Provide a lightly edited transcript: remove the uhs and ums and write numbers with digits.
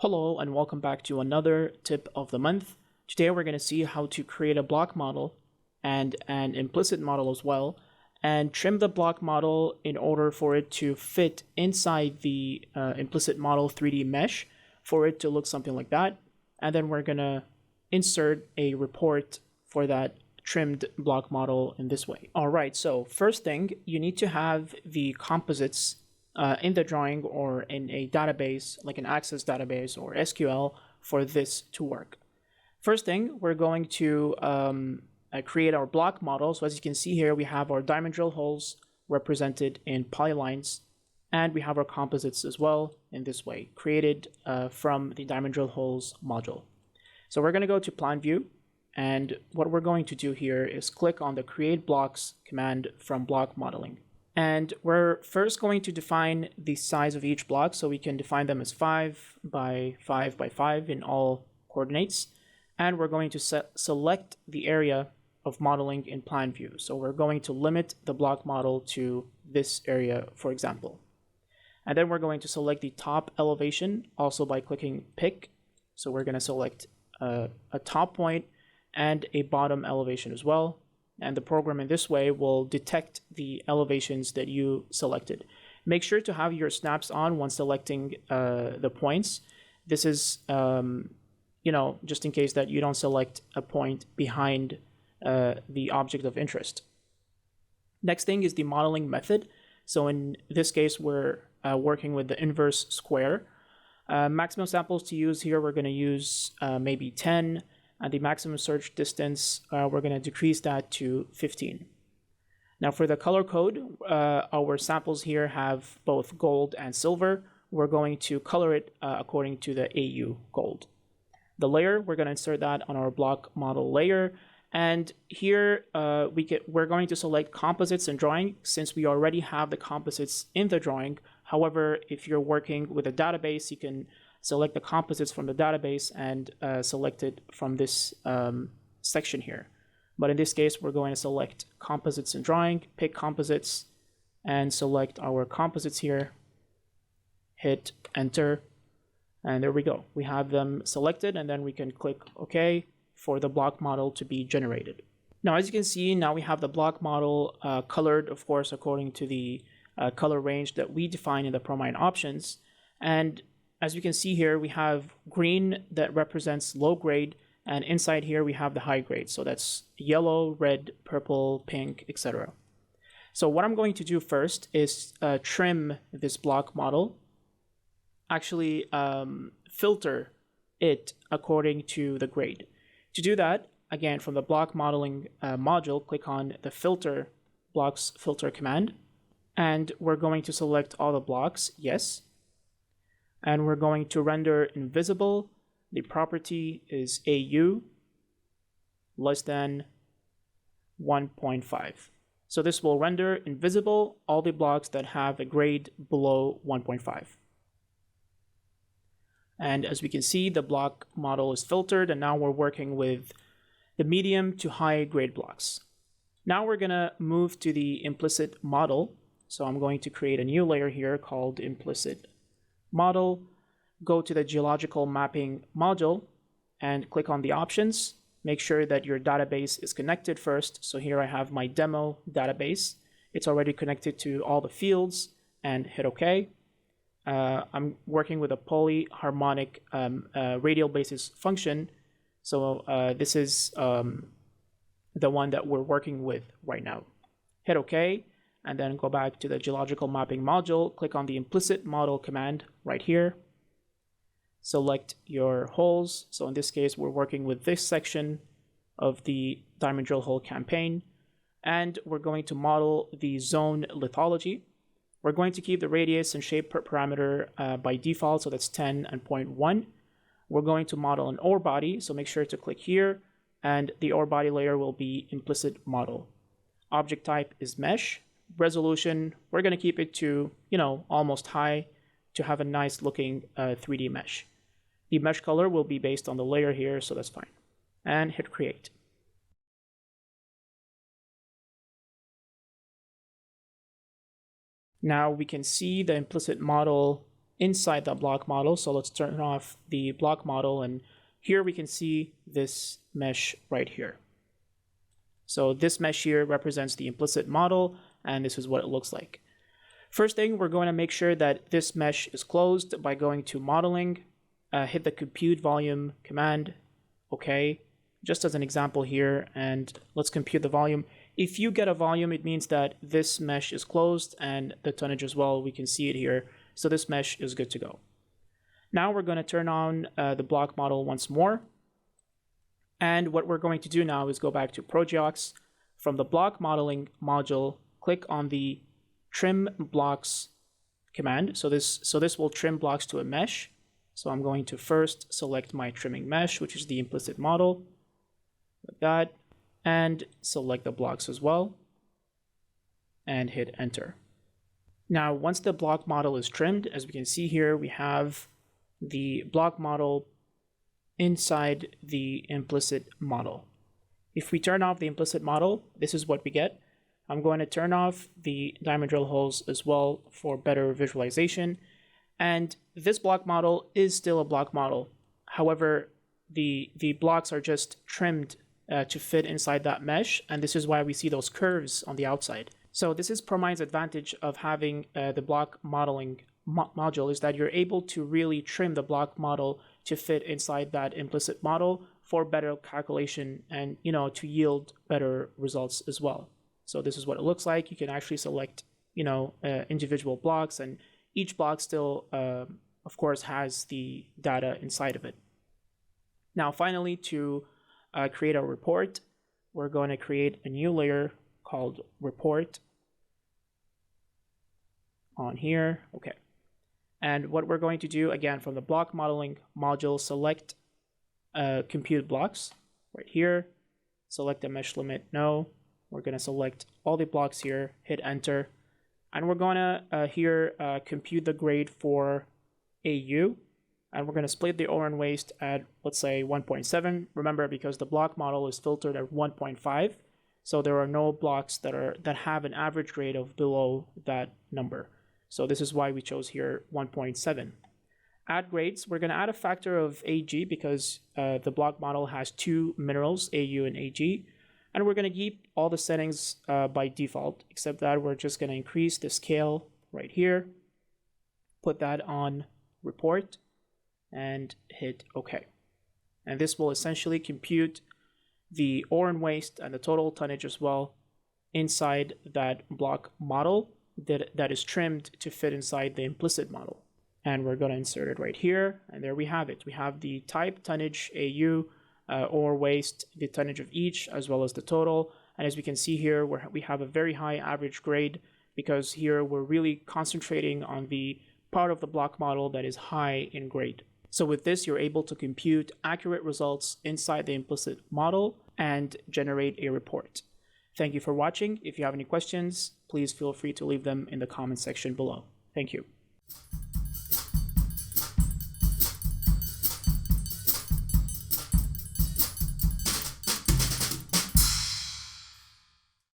Hello and welcome back to another tip of the month. Today we're going to see how to create a block model and an implicit model as well, and trim the block model in order for it to fit inside the implicit model 3D mesh for it to look something like that. And then we're going to insert a report for that trimmed block model in this way. All right, so first thing, you need to have the composites in the drawing or in a database like an Access database or SQL for this to work. First thing, we're going to create our block model. So as you can see here, we have our diamond drill holes represented in polylines, and we have our composites as well in this way, created from the diamond drill holes module. So we're going to go to plan view, and what we're going to do here is click on the create blocks command from block modeling. And we're first going to define the size of each block, so we can define them as 5 by 5 by 5 in all coordinates. And we're going to select the area of modeling in plan view. So we're going to limit the block model to this area, for example. And then we're going to select the top elevation also by clicking pick. So we're going to select a top point and a bottom elevation as well. And the program in this way will detect the elevations that you selected. Make sure to have your snaps on when selecting the points. This is, just in case that you don't select a point behind the object of interest. Next thing is the modeling method. So in this case, we're working with the inverse square. Maximum samples to use here, we're going to use maybe 10. And the maximum search distance, we're going to decrease that to 15. Now for the color code, our samples here have both gold and silver. We're going to color it according to the AU gold. The layer, we're going to insert that on our block model layer. And here we're going to select composites and drawing since we already have the composites in the drawing. However, if you're working with a database, you can select the composites from the database and select it from this section here. But in this case, we're going to select composites and drawing, pick composites, and select our composites here, hit enter, and there we go. We have them selected, and then we can click OK for the block model to be generated. Now, as you can see, now we have the block model colored, of course, according to the color range that we define in the Promine options. And as you can see here, we have green that represents low grade, and inside here we have the high grade. So that's yellow, red, purple, pink, etc. So what I'm going to do first is trim this block model, actually filter it according to the grade. To do that, again, from the block modeling module, click on the blocks filter command, and we're going to select all the blocks, yes. And we're going to render invisible. The property is AU less than 1.5. So this will render invisible all the blocks that have a grade below 1.5. And as we can see, the block model is filtered, and now we're working with the medium to high grade blocks. Now we're going to move to the implicit model. So I'm going to create a new layer here called implicit model, go to the geological mapping module and click on the options. Make sure that your database is connected first. So here I have my demo database. It's already connected to all the fields, and hit OK. I'm working with a polyharmonic radial basis function. So this is the one that we're working with right now. Hit OK. And then go back to the geological mapping module, click on the implicit model command right here. Select your holes. So in this case, we're working with this section of the diamond drill hole campaign. And we're going to model the zone lithology. We're going to keep the radius and shape parameter by default, so that's 10 and 0.1. We're going to model an ore body, so make sure to click here. And the ore body layer will be implicit model. Object type is mesh. Resolution, we're going to keep it to, almost high to have a nice looking 3D mesh. The mesh color will be based on the layer here, so that's fine. And hit create. Now we can see the implicit model inside the block model. So let's turn off the block model, and here we can see this mesh right here. So this mesh here represents the implicit model, and this is what it looks like. First thing, we're going to make sure that this mesh is closed by going to modeling, hit the compute volume command, okay, just as an example here, and let's compute the volume. If you get a volume, it means that this mesh is closed, and the tonnage as well, we can see it here. So this mesh is good to go. Now we're going to turn on the block model once more. And what we're going to do now is go back to ProGeox. From the block modeling module, click on the trim blocks command. So this will trim blocks to a mesh. So I'm going to first select my trimming mesh, which is the implicit model, like that, and select the blocks as well, and hit enter. Now, once the block model is trimmed, as we can see here, we have the block model inside the implicit model. If we turn off the implicit model, this is what we get. I'm going to turn off the diamond drill holes as well for better visualization. And this block model is still a block model. However, the blocks are just trimmed to fit inside that mesh, and this is why we see those curves on the outside. So this is Promine's advantage of having the block modeling module, is that you're able to really trim the block model to fit inside that implicit model for better calculation and, you know, to yield better results as well. So this is what it looks like. You can actually select, you know, individual blocks, and each block still, of course, has the data inside of it. Now, finally, to create a report, we're going to create a new layer called report on here. Okay. And what we're going to do, again, from the block modeling module, select compute blocks right here, select the mesh limit, no. We're going to select all the blocks here, hit enter, and we're going to here compute the grade for AU, and we're going to split the ore and waste at, let's say, 1.7. Remember, because the block model is filtered at 1.5, so there are no blocks that have an average grade of below that number. So this is why we chose here 1.7. Add grades, we're going to add a factor of AG because the block model has two minerals, AU and AG. And we're going to keep all the settings by default, except that we're just going to increase the scale right here, put that on report, and hit OK. And this will essentially compute the ore and waste and the total tonnage as well inside that block model that is trimmed to fit inside the implicit model. And we're going to insert it right here, and there we have it. We have the type, tonnage, AU, ore waste, the tonnage of each, as well as the total. And as we can see here, we have a very high average grade because here we're really concentrating on the part of the block model that is high in grade. So with this, you're able to compute accurate results inside the implicit model and generate a report. Thank you for watching. If you have any questions, please feel free to leave them in the comment section below. Thank you.